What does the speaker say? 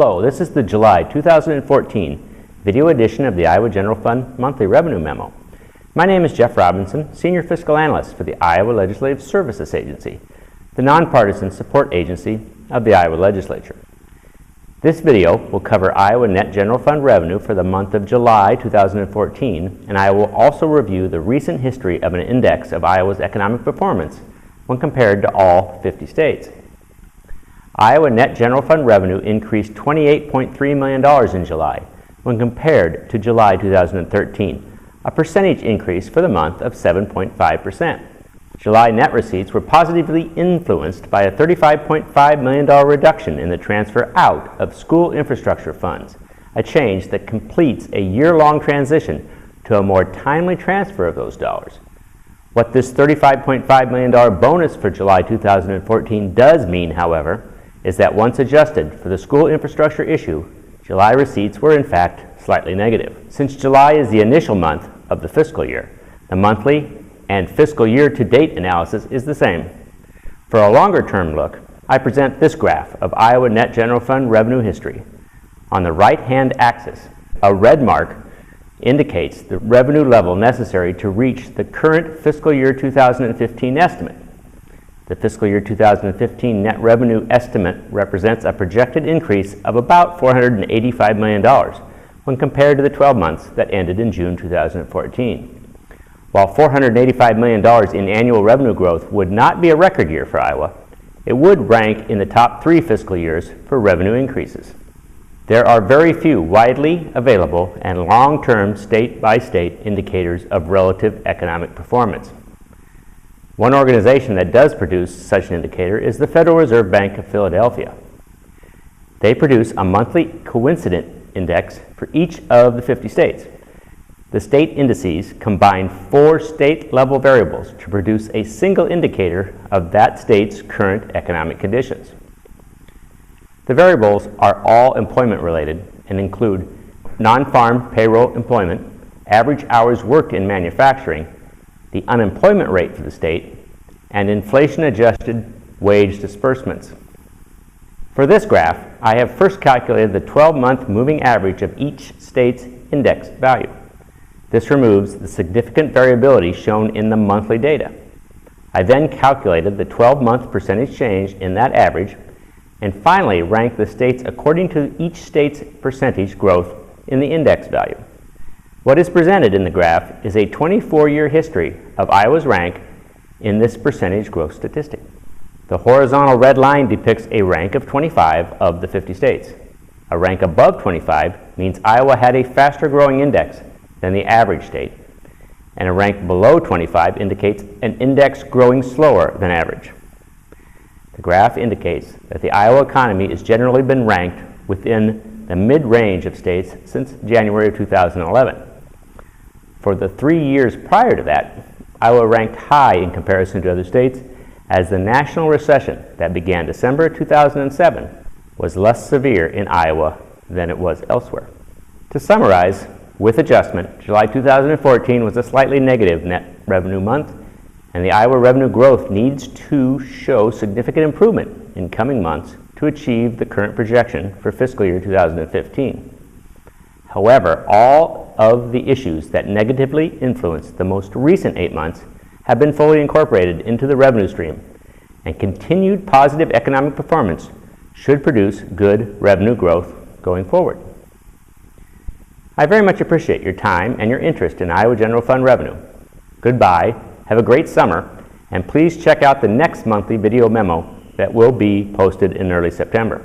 Hello, this is the July 2014 video edition of the Iowa General Fund Monthly Revenue Memo. My name is Jeff Robinson, Senior Fiscal Analyst for the Iowa Legislative Services Agency, the nonpartisan support agency of the Iowa Legislature. This video will cover Iowa Net General Fund revenue for the month of July 2014, and I will also review the recent history of an index of Iowa's economic performance when compared to all 50 states. Iowa Net General Fund revenue increased $28.3 million in July when compared to July 2013, a percentage increase for the month of 7.5%. July net receipts were positively influenced by a $35.5 million reduction in the transfer out of school infrastructure funds, a change that completes a year-long transition to a more timely transfer of those dollars. What this $35.5 million bonus for July 2014 does mean, however, is that once adjusted for the school infrastructure issue, July receipts were in fact slightly negative. Since July is the initial month of the fiscal year, the monthly and fiscal year-to-date analysis is the same. For a longer-term look, I present this graph of Iowa Net General Fund revenue history. On the right-hand axis, a red mark indicates the revenue level necessary to reach the current fiscal year 2015 estimate. The fiscal year 2015 net revenue estimate represents a projected increase of about $485 million when compared to the 12 months that ended in June 2014. While $485 million in annual revenue growth would not be a record year for Iowa, it would rank in the top 3 fiscal years for revenue increases. There are very few widely available and long-term state-by-state indicators of relative economic performance. One organization that does produce such an indicator is the Federal Reserve Bank of Philadelphia. They produce a monthly coincident index for each of the 50 states. The state indices combine 4 state-level variables to produce a single indicator of that state's current economic conditions. The variables are all employment-related and include non-farm payroll employment, average hours worked in manufacturing, the unemployment rate for the state, and inflation-adjusted wage disbursements. For this graph, I have first calculated the 12-month moving average of each state's index value. This removes the significant variability shown in the monthly data. I then calculated the 12-month percentage change in that average, and finally ranked the states according to each state's percentage growth in the index value. What is presented in the graph is a 24-year history of Iowa's rank in this percentage growth statistic. The horizontal red line depicts a rank of 25 of the 50 states. A rank above 25 means Iowa had a faster growing index than the average state, and a rank below 25 indicates an index growing slower than average. The graph indicates that the Iowa economy has generally been ranked within the mid-range of states since January of 2011. For the 3 years prior to that, Iowa ranked high in comparison to other states, as the national recession that began December 2007 was less severe in Iowa than it was elsewhere. To summarize, with adjustment, July 2014 was a slightly negative net revenue month, and the Iowa revenue growth needs to show significant improvement in coming months to achieve the current projection for fiscal year 2015. However, all of the issues that negatively influenced the most recent 8 months have been fully incorporated into the revenue stream, and continued positive economic performance should produce good revenue growth going forward. I very much appreciate your time and your interest in Iowa General Fund revenue. Goodbye, have a great summer, and please check out the next monthly video memo that will be posted in early September.